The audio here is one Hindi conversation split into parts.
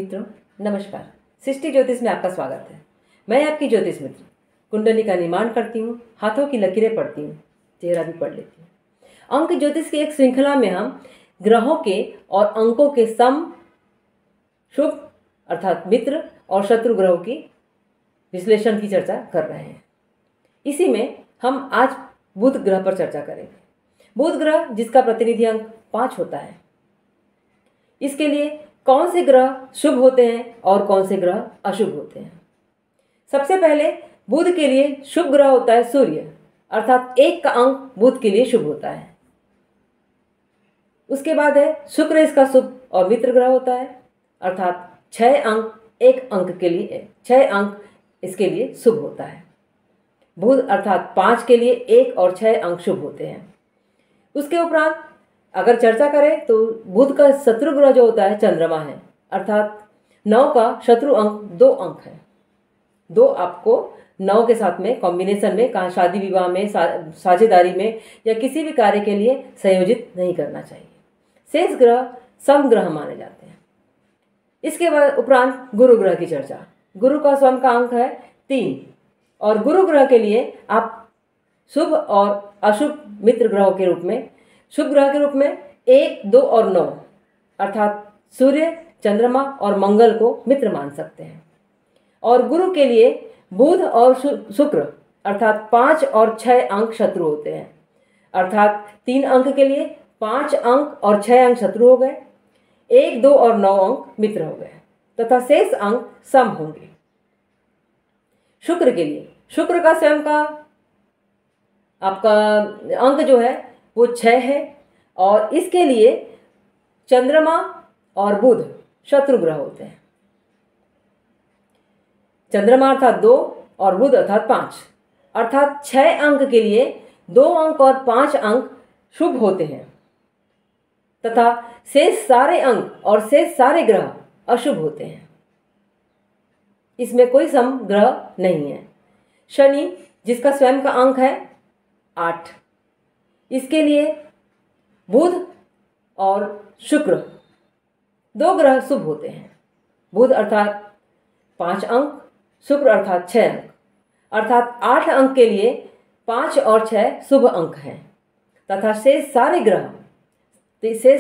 मित्रों नमस्कार। सृष्टि ज्योतिष में आपका स्वागत है। मैं आपकी ज्योतिष मित्र कुंडली का निर्माण करती हूँ, हाथों की लकीरें पढ़ती हूँ, चेहरा भी पढ़ लेती हूँ। अंक ज्योतिष की एक श्रृंखला में हम ग्रहों के और अंकों के सम, शुभ अर्थात मित्र और शत्रु ग्रहों की विश्लेषण की चर्चा कर रहे हैं। इसी में हम आज बुध ग्रह पर चर्चा करेंगे। बुध ग्रह जिसका प्रतिनिधि अंक 5 होता है, इसके लिए कौन से ग्रह शुभ होते हैं और कौन से ग्रह अशुभ होते हैं। सबसे पहले बुध के लिए शुभ ग्रह होता है सूर्य, अर्थात 1 का अंक बुध के लिए शुभ होता है। उसके बाद है शुक्र, इसका शुभ और मित्र ग्रह होता है, अर्थात 6 अंक 1 अंक के लिए 6 अंक इसके लिए शुभ होता है। बुध अर्थात 5 के लिए 1 और 6 अंक शुभ होते हैं। उसके उपरांत अगर चर्चा करें तो बुध का शत्रु ग्रह जो होता है चंद्रमा है, अर्थात 9 का शत्रु अंक 2 अंक है। 2 आपको 9 के साथ में कॉम्बिनेशन में कहाँ शादी विवाह में साझेदारी में या किसी भी कार्य के लिए संयोजित नहीं करना चाहिए। शेष ग्रह सम ग्रह माने जाते हैं। इसके बाद उपरांत गुरु ग्रह की चर्चा। गुरु का स्वयं का अंक है 3 और गुरु ग्रह के लिए आप शुभ और अशुभ मित्र ग्रहों के रूप में, शुभ ग्रह के रूप में 1, 2 और 9 अर्थात सूर्य, चंद्रमा और मंगल को मित्र मान सकते हैं। और गुरु के लिए बुध और शुक्र अर्थात 5 और 6 अंक शत्रु होते हैं, अर्थात 3 अंक के लिए 5 अंक और 6 अंक शत्रु हो गए, 1, 2 और 9 अंक मित्र हो गए तथा शेष अंक सम होंगे। शुक्र के लिए शुक्र का स्वयं का आपका अंक जो है वो 6 है और इसके लिए चंद्रमा और बुध शत्रु ग्रह होते हैं। चंद्रमा अर्थात 2 और बुध अर्थात 5, अर्थात 6 अंक के लिए 2 अंक और 5 अंक शुभ होते हैं तथा शेष सारे अंक और शेष सारे ग्रह अशुभ होते हैं। इसमें कोई सम ग्रह नहीं है। शनि जिसका स्वयं का अंक है 8, इसके लिए बुध और शुक्र 2 ग्रह शुभ होते हैं। बुध अर्थात 5 अंक, शुक्र अर्थात 6 अंक, अर्थात 8 अंक के लिए 5 और 6 शुभ अंक हैं तथा शेष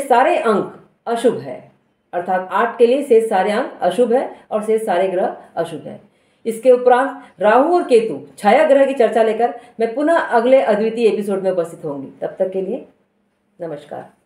सारे अंक अशुभ है, अर्थात 8 के लिए शेष सारे अंक अशुभ है और शेष सारे ग्रह अशुभ है। इसके उपरांत राहु और केतु छाया ग्रह की चर्चा लेकर मैं पुनः अगले अद्वितीय एपिसोड में उपस्थित होंगी। तब तक के लिए नमस्कार।